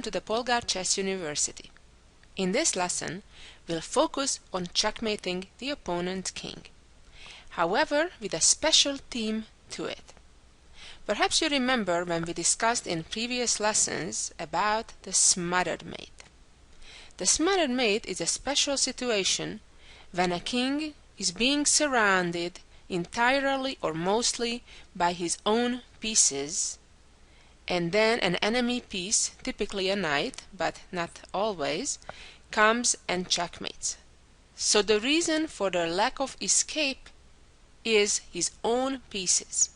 welcome to the Polgar Chess University. In this lesson, we'll focus on checkmating the opponent king, however with a special theme to it. Perhaps you remember when we discussed in previous lessons about the smothered mate. The smothered mate is a special situation when a king is being surrounded entirely or mostly by his own pieces, and then an enemy piece, typically a knight, but not always, comes and checkmates. So the reason for the lack of escape is his own pieces.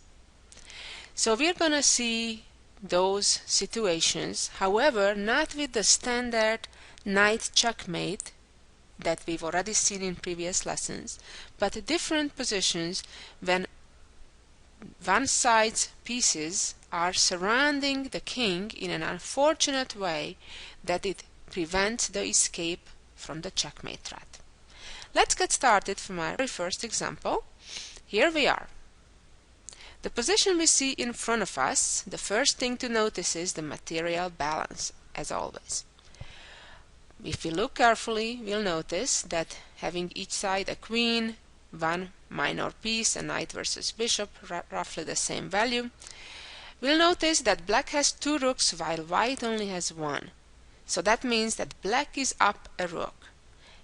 So we're gonna see those situations, however, not with the standard knight checkmate that we've already seen in previous lessons, but different positions when one side's pieces are surrounding the king in an unfortunate way that it prevents the escape from the checkmate threat. Let's get started from our very first example. Here we are. The position we see in front of us, the first thing to notice is the material balance, as always. If we look carefully, we'll notice that having each side a queen, one minor piece, a knight versus bishop, roughly the same value, we'll notice that black has two rooks while white only has one. So that means that black is up a rook.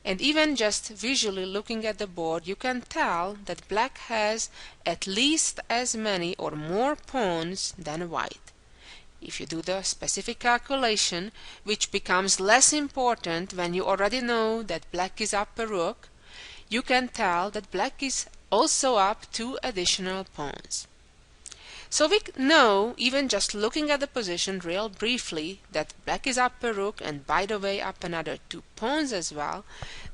And even just visually looking at the board, you can tell that black has at least as many or more pawns than white. If you do the specific calculation, which becomes less important when you already know that black is up a rook, you can tell that black is also up two additional pawns. So we know, even just looking at the position real briefly, that black is up a rook and by the way up another two pawns as well,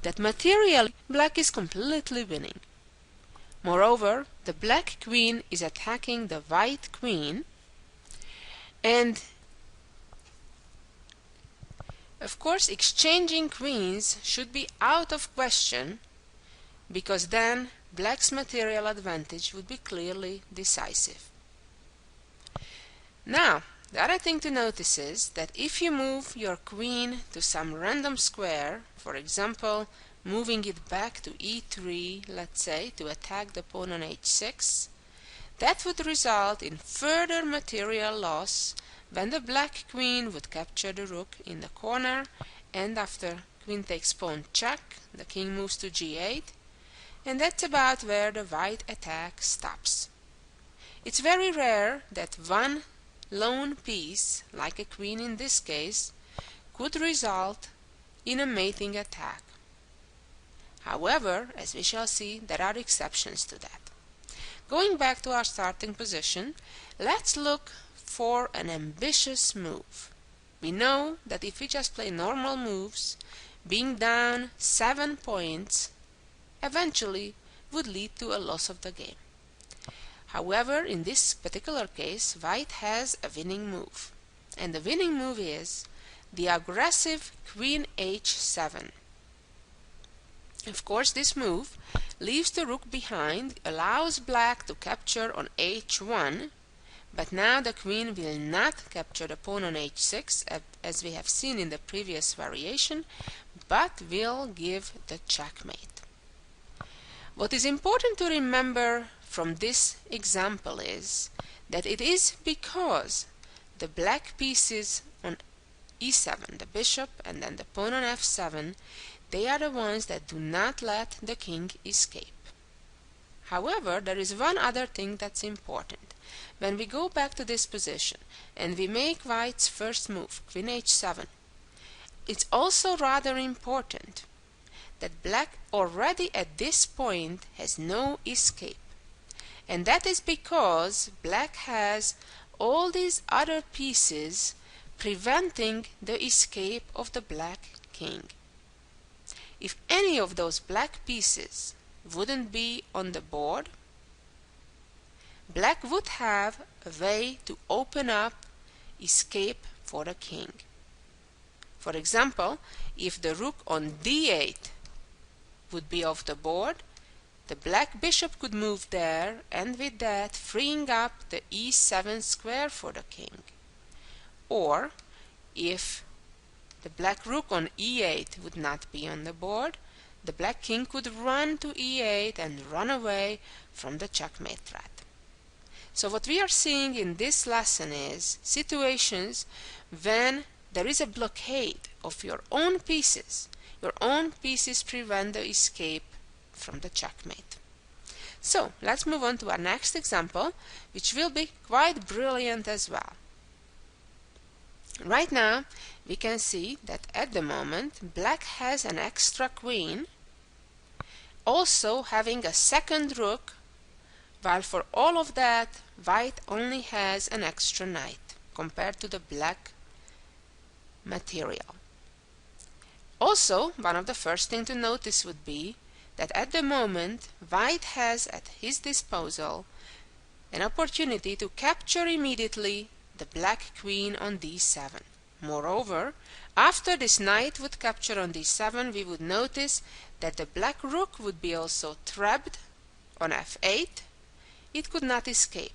that materially black is completely winning. Moreover, the black queen is attacking the white queen, and of course exchanging queens should be out of question, because then black's material advantage would be clearly decisive. Now, the other thing to notice is that if you move your queen to some random square, for example, moving it back to e3, let's say, to attack the pawn on h6, that would result in further material loss when the black queen would capture the rook in the corner, and after queen takes pawn check, the king moves to g8, and that's about where the white attack stops. It's very rare that one lone piece, like a queen in this case, could result in a mating attack. However, as we shall see, there are exceptions to that. Going back to our starting position, let's look for an ambitious move. We know that if we just play normal moves, being down 7 points eventually would lead to a loss of the game. However, in this particular case, white has a winning move, and the winning move is the aggressive queen h7. Of course, this move leaves the rook behind, allows black to capture on h1, but now the queen will not capture the pawn on h6, as we have seen in the previous variation, but will give the checkmate. What is important to remember from this example is that it is because the black pieces on e7, the bishop and then the pawn on f7, they are the ones that do not let the king escape. However, there is one other thing that's important. When we go back to this position and we make white's first move, queen h7, it's also rather important that black already at this point has no escape. And that is because black has all these other pieces preventing the escape of the black king. If any of those black pieces wouldn't be on the board, black would have a way to open up escape for the king. For example, if the rook on d8 would be off the board, the black bishop could move there, and with that freeing up the e7 square for the king. Or if the black rook on e8 would not be on the board. The black king could run to e8 and run away from the checkmate threat. So what we are seeing in this lesson is situations when there is a blockade of your own pieces. Your own pieces prevent the escape from the checkmate. So let's move on to our next example, which will be quite brilliant as well. Right now we can see that at the moment black has an extra queen, also having a second rook, while for all of that white only has an extra knight compared to the black material. Also, one of the first things to notice would be that at the moment white has at his disposal an opportunity to capture immediately the black queen on d7. Moreover, after this knight would capture on d7, we would notice that the black rook would be also trapped on f8. It could not escape.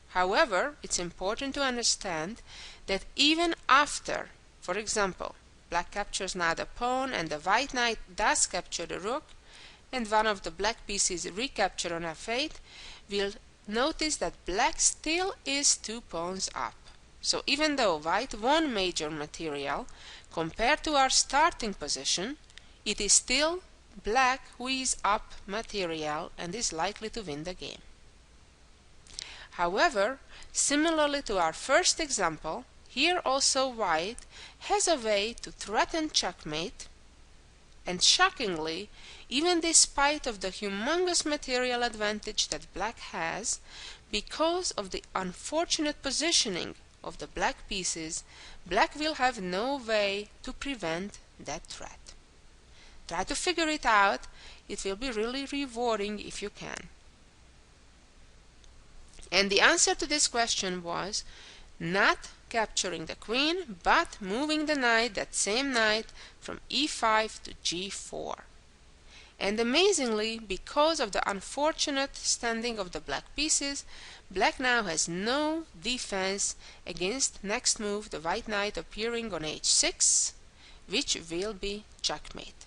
However, it's important to understand that even after, for example, black captures now the pawn and the white knight does capture the rook, and one of the black pieces recaptured on f8, we'll notice that black still is 2 pawns up. So even though white won major material, compared to our starting position, it is still black who is up material and is likely to win the game. However, similarly to our first example, here also white has a way to threaten checkmate, and shockingly, even despite of the humongous material advantage that black has, because of the unfortunate positioning of the black pieces, black will have no way to prevent that threat. Try to figure it out. It will be really rewarding if you can. And the answer to this question was not capturing the queen, but moving the knight, that same knight, from e5 to g4. And amazingly, because of the unfortunate standing of the black pieces, black now has no defense against next move, the white knight appearing on h6, which will be checkmate.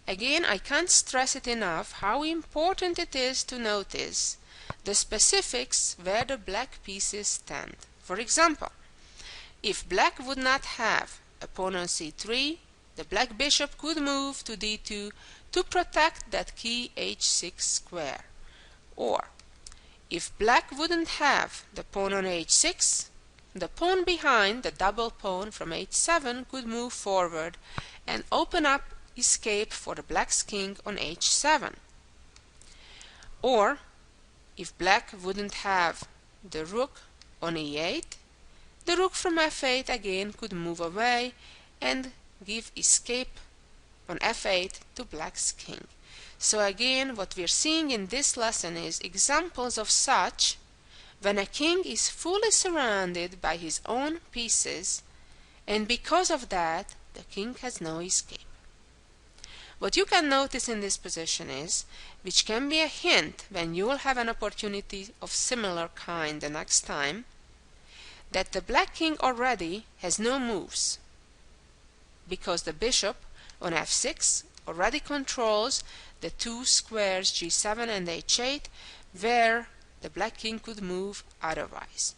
Again, I can't stress it enough how important it is to notice the specifics where the black pieces stand. For example, if black would not have a pawn on c3, the black bishop could move to d2 to protect that key h6 square. Or, if black wouldn't have the pawn on h6, the pawn behind, the double pawn from h7, could move forward and open up escape for the black's king on h7. Or, if black wouldn't have the rook on e8, the rook from f8 again could move away and give escape on f8 to black's king. So again, what we're seeing in this lesson is examples of such when a king is fully surrounded by his own pieces, and because of that, the king has no escape. What you can notice in this position is, which can be a hint when you will have an opportunity of similar kind the next time, that the black king already has no moves, because the bishop on f6 already controls the two squares g7 and h8, where the black king could move otherwise.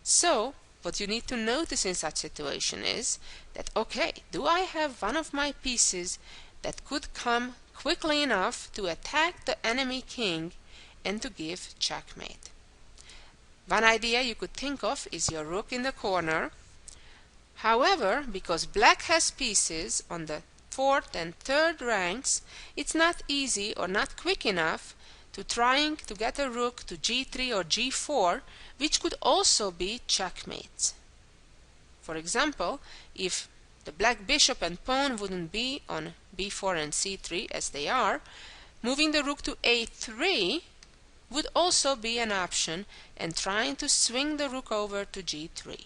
So what you need to notice in such situation is that, okay, do I have one of my pieces that could come quickly enough to attack the enemy king and to give checkmate? One idea you could think of is your rook in the corner. However, because black has pieces on the 4th and 3rd ranks, it's not easy or not quick enough to trying to get a rook to g3 or g4, which could also be checkmates. For example, if the black bishop and pawn wouldn't be on b4 and c3 as they are, moving the rook to a3 would also be an option, and trying to swing the rook over to g3.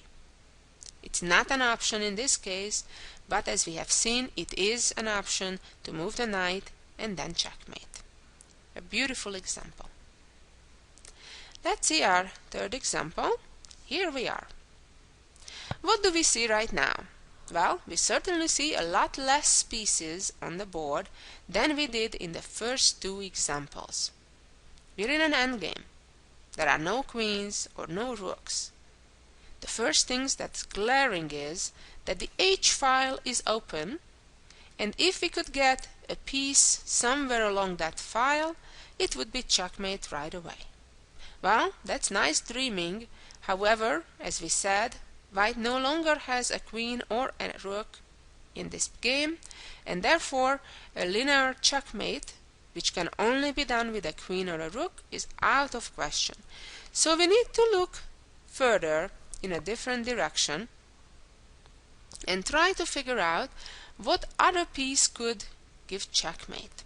It's not an option in this case, but as we have seen, it is an option to move the knight and then checkmate. A beautiful example. Let's see our third example. Here we are. What do we see right now? Well, we certainly see a lot less pieces on the board than we did in the first two examples. We're in an endgame. There are no queens or no rooks. The first thing that's glaring is that the H file is open, and if we could get a piece somewhere along that file, it would be checkmate right away. Well, that's nice dreaming. However, as we said, white no longer has a queen or a rook in this game, and therefore a linear checkmate, which can only be done with a queen or a rook, is out of question. So we need to look further in a different direction and try to figure out what other piece could give checkmate.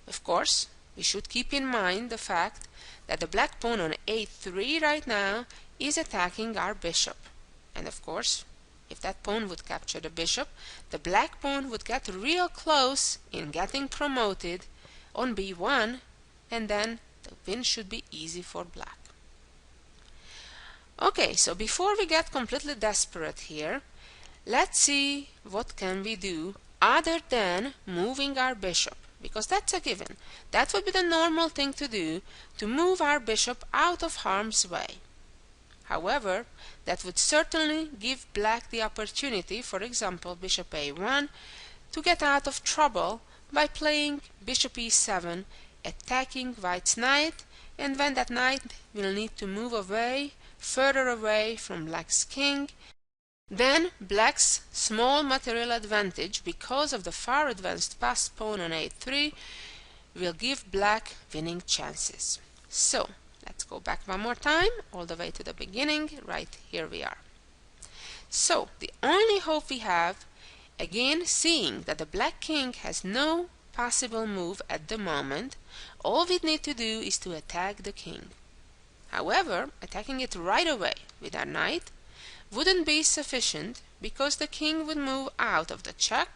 Of course, we should keep in mind the fact that the black pawn on a3 right now is attacking our bishop. And of course, if that pawn would capture the bishop, the black pawn would get real close in getting promoted on b1, and then the win should be easy for black. Okay, so before we get completely desperate here, let's see what can we do other than moving our bishop, because that's a given. That would be the normal thing to do, to move our bishop out of harm's way. However, that would certainly give black the opportunity, for example, bishop a1, to get out of trouble by playing bishop e7, attacking white's knight, and when that knight will need to move away, further away from black's king, then black's small material advantage because of the far advanced passed pawn on a3 will give black winning chances. So let's go back one more time, all the way to the beginning. Right here we are. So the only hope we have, again seeing that the black king has no possible move at the moment, all we need to do is to attack the king. However, attacking it right away with our knight wouldn't be sufficient, because the king would move out of the check,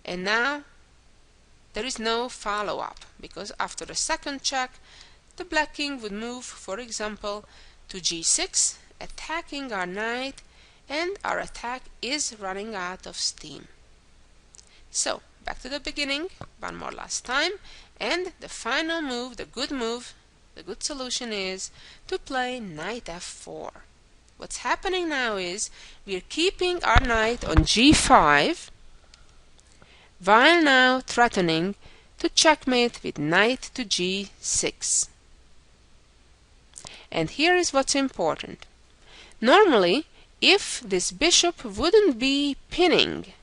and now there is no follow-up, because after the second check the black king would move, for example, to g6, attacking our knight, and our attack is running out of steam. So back to the beginning one more last time, and the final move, the good solution is to play knight f4. What's happening now is we're keeping our knight on g5 while now threatening to checkmate with knight to g6. And here is what's important. Normally, if this bishop wouldn't be pinning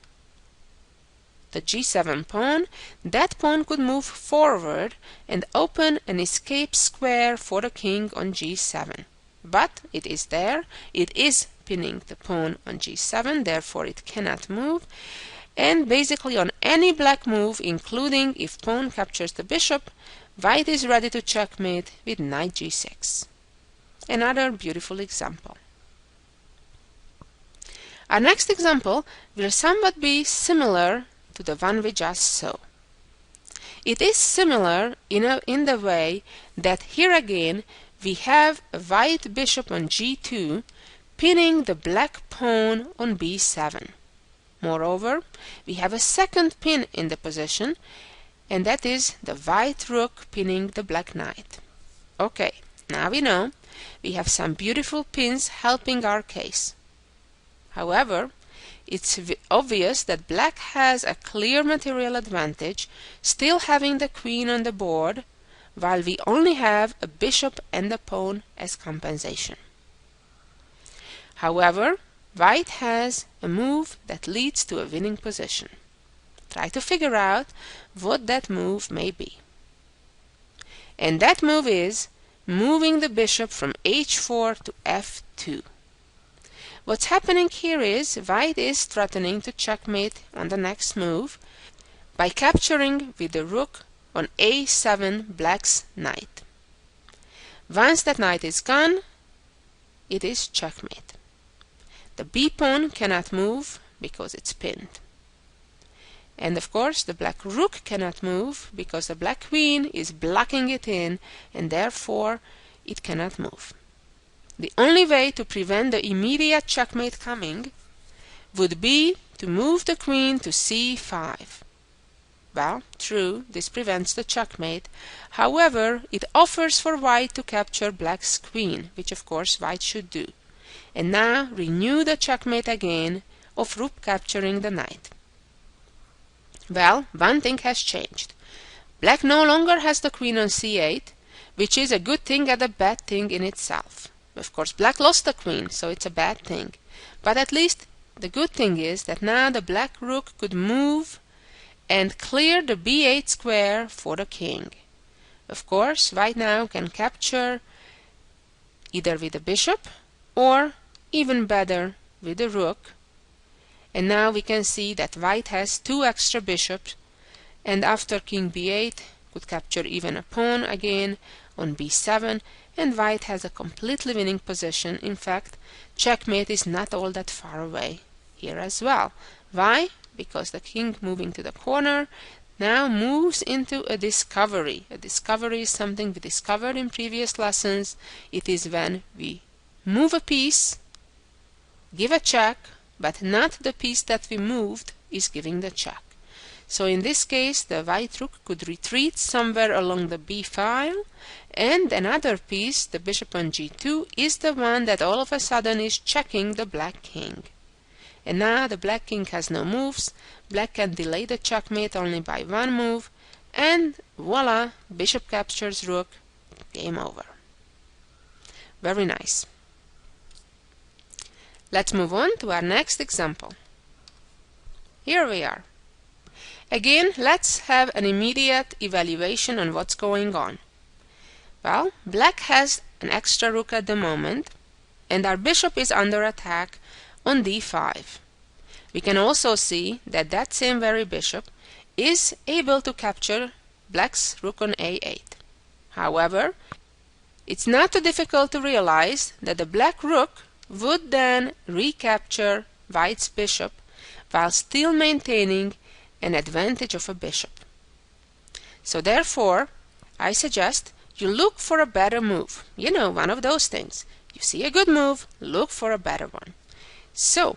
the g7 pawn, that pawn could move forward and open an escape square for the king on g7. But it is there, it is pinning the pawn on g7, therefore it cannot move, and basically on any black move, including if pawn captures the bishop, white is ready to checkmate with knight g6. Another beautiful example. Our next example will somewhat be similar to the one we just saw. It is similar in the way that here again we have a white bishop on g2 pinning the black pawn on b7. Moreover, we have a second pin in the position, and that is the white rook pinning the black knight. Okay, now we know we have some beautiful pins helping our case. However, it's obvious that black has a clear material advantage, still having the queen on the board, while we only have a bishop and a pawn as compensation. However, white has a move that leads to a winning position. Try to figure out what that move may be. And that move is moving the bishop from h4 to f2. What's happening here is white is threatening to checkmate on the next move by capturing with the rook on a7 black's knight. Once that knight is gone, it is checkmate. The b pawn cannot move because it's pinned. And of course the black rook cannot move because the black queen is blocking it in, and therefore it cannot move. The only way to prevent the immediate checkmate coming would be to move the queen to c5. Well, true, this prevents the checkmate. However, it offers for white to capture black's queen, which of course white should do. And now renew the checkmate again of rook capturing the knight. Well, one thing has changed. Black no longer has the queen on c8, which is a good thing and a bad thing in itself. Of course, black lost the queen, so it's a bad thing. But at least the good thing is that now the black rook could move and clear the b8 square for the king. Of course, white now can capture either with the bishop or, even better, with the rook. And now we can see that white has two extra bishops, and after king b8 could capture even a pawn again on b7, and white has a completely winning position. In fact, checkmate is not all that far away here as well. Why? Because the king moving to the corner now moves into a discovery. A discovery is something we discovered in previous lessons. It is when we move a piece, give a check, but not the piece that we moved is giving the check. So in this case, the white rook could retreat somewhere along the b file, and another piece, the bishop on g2, is the one that all of a sudden is checking the black king. And now the black king has no moves. Black can delay the checkmate only by one move, and voila, bishop captures rook, game over. Very nice. Let's move on to our next example. Here we are. Again, let's have an immediate evaluation on what's going on. Well, black has an extra rook at the moment, and our bishop is under attack on d5. We can also see that that same very bishop is able to capture black's rook on a8. However, it's not too difficult to realize that the black rook would then recapture white's bishop while still maintaining an advantage of a bishop. So therefore, I suggest you look for a better move. You know, one of those things. You see a good move, look for a better one. So,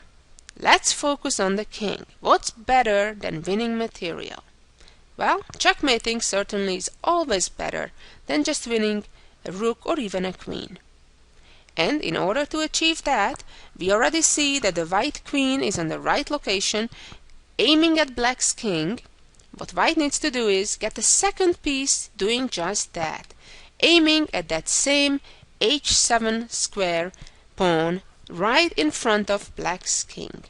let's focus on the king. What's better than winning material? Well, checkmating certainly is always better than just winning a rook or even a queen. And in order to achieve that, we already see that the white queen is on the right location, aiming at black's king. What white needs to do is get the second piece doing just that, aiming at that same h7 square pawn right in front of black's king.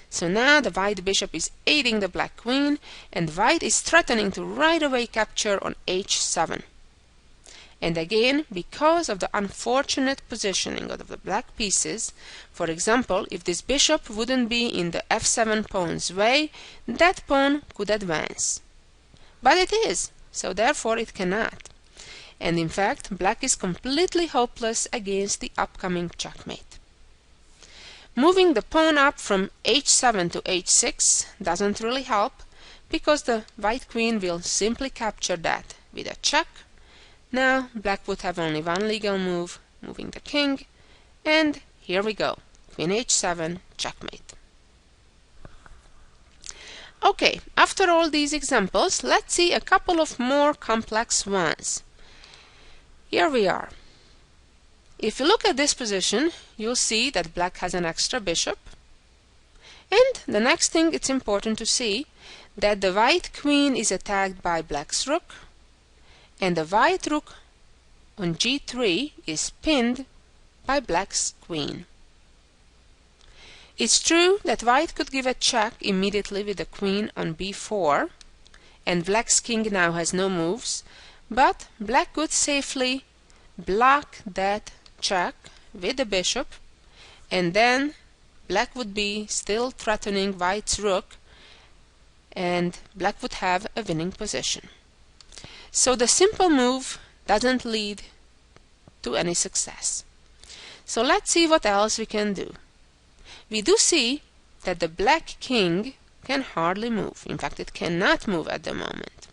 So now the white bishop is aiding the black queen, and white is threatening to right away capture on h7. And again, because of the unfortunate positioning of the black pieces, for example, if this bishop wouldn't be in the f7 pawn's way, that pawn could advance. But it is, so therefore it cannot. And in fact, black is completely hopeless against the upcoming checkmate. Moving the pawn up from h7 to h6 doesn't really help, because the white queen will simply capture that with a check. Now black would have only one legal move, moving the king, and here we go, queen h7, checkmate. Okay, after all these examples, let's see a couple of more complex ones. Here we are. If you look at this position, you'll see that black has an extra bishop. And the next thing it's important to see that the white queen is attacked by black's rook, and the white rook on g3 is pinned by black's queen. It's true that white could give a check immediately with the queen on b4, and black's king now has no moves, but black could safely block that check with the bishop, and then black would be still threatening white's rook, and black would have a winning position. So the simple move doesn't lead to any success. So let's see what else we can do. We do see that the black king can hardly move. In fact, it cannot move at the moment.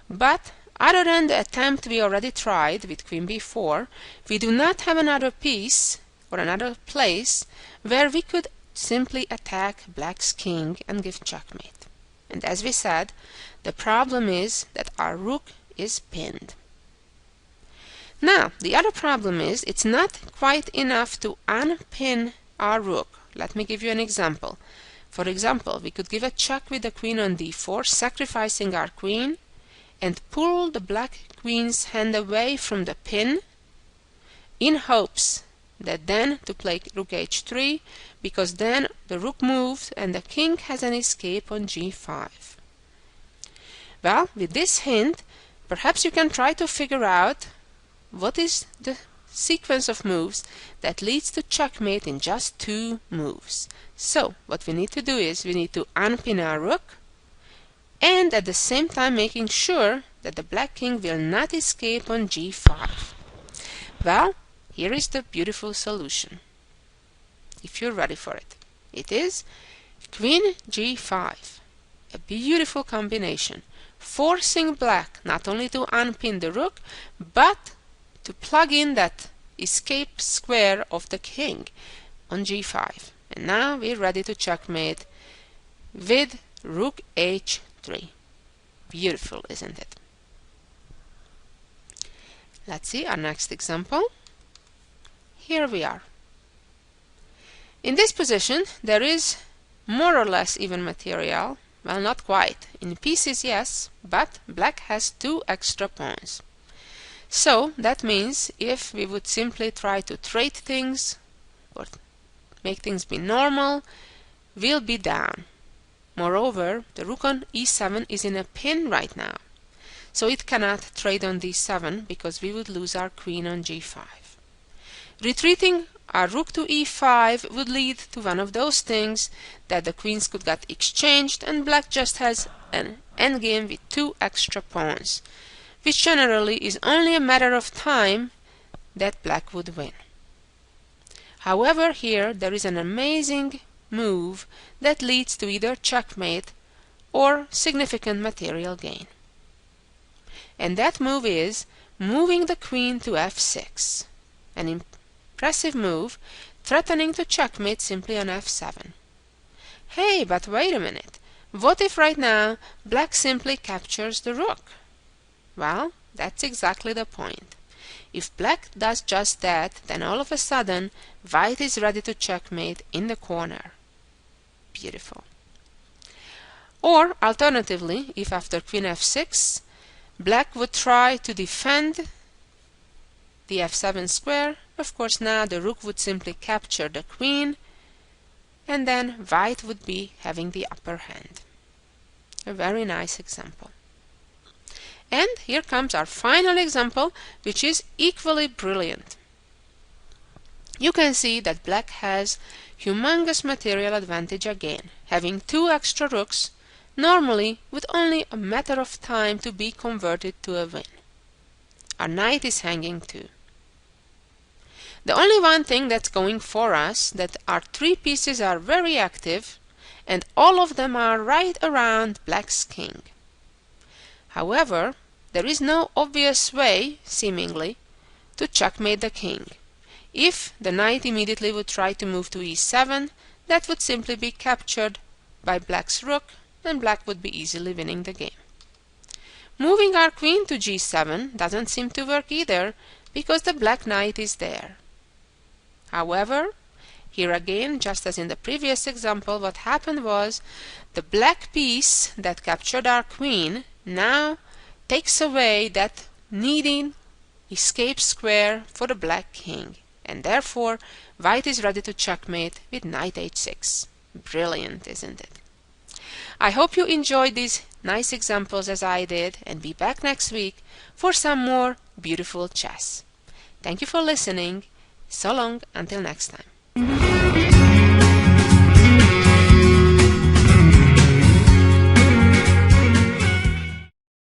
But other than the attempt we already tried with queen b4, we do not have another piece or another place where we could simply attack black's king and give checkmate. And as we said, the problem is that our rook is pinned. Now, the other problem is it's not quite enough to unpin our rook. Let me give you an example. For example, we could give a check with the queen on d4, sacrificing our queen, and pull the black queen's hand away from the pin in hopes that then to play rook h3, because then the rook moved and the king has an escape on g5. Well, with this hint, perhaps you can try to figure out what is the sequence of moves that leads to checkmate in just 2 moves. So, what we need to do is we need to unpin our rook, and at the same time making sure that the black king will not escape on g5. Well, here is the beautiful solution, if you're ready for it. It is queen g5, a beautiful combination, forcing black not only to unpin the rook, but to plug in that escape square of the king on g5. And now we're ready to checkmate with rook h3. Beautiful, isn't it? Let's see our next example. Here we are. In this position, there is more or less even material. Well, not quite. In pieces, yes, but black has 2 extra pawns. So that means if we would simply try to trade things or make things be normal, we'll be down. Moreover, the rook on e7 is in a pin right now, so it cannot trade on d7 because we would lose our queen on g5. Retreating our rook to e5 would lead to one of those things that the queens could get exchanged and black just has an endgame with 2 extra pawns, which generally is only a matter of time that black would win. However, here there is an amazing move that leads to either checkmate or significant material gain. And that move is moving the queen to f6, an impressive move, threatening to checkmate simply on f7. Hey, but wait a minute. What if right now black simply captures the rook? Well, that's exactly the point. If black does just that, then all of a sudden white is ready to checkmate in the corner. Beautiful. Or alternatively, if after queen f6 black would try to defend the f7 square, of course now the rook would simply capture the queen, and then white would be having the upper hand. A very nice example. And here comes our final example, which is equally brilliant. You can see that black has humongous material advantage again, having 2 extra rooks, normally with only a matter of time to be converted to a win. Our knight is hanging too. The only one thing that's going for us, that our 3 pieces are very active, and all of them are right around black's king. However, there is no obvious way, seemingly, to checkmate the king. If the knight immediately would try to move to e7, that would simply be captured by black's rook, and black would be easily winning the game. Moving our queen to g7 doesn't seem to work either, because the black knight is there. However, here again, just as in the previous example, what happened was the black piece that captured our queen now takes away that needing escape square for the black king, and therefore white is ready to checkmate with knight h6. Brilliant, isn't it? I hope you enjoyed these nice examples as I did, and be back next week for some more beautiful chess. Thank you for listening. So long until next time.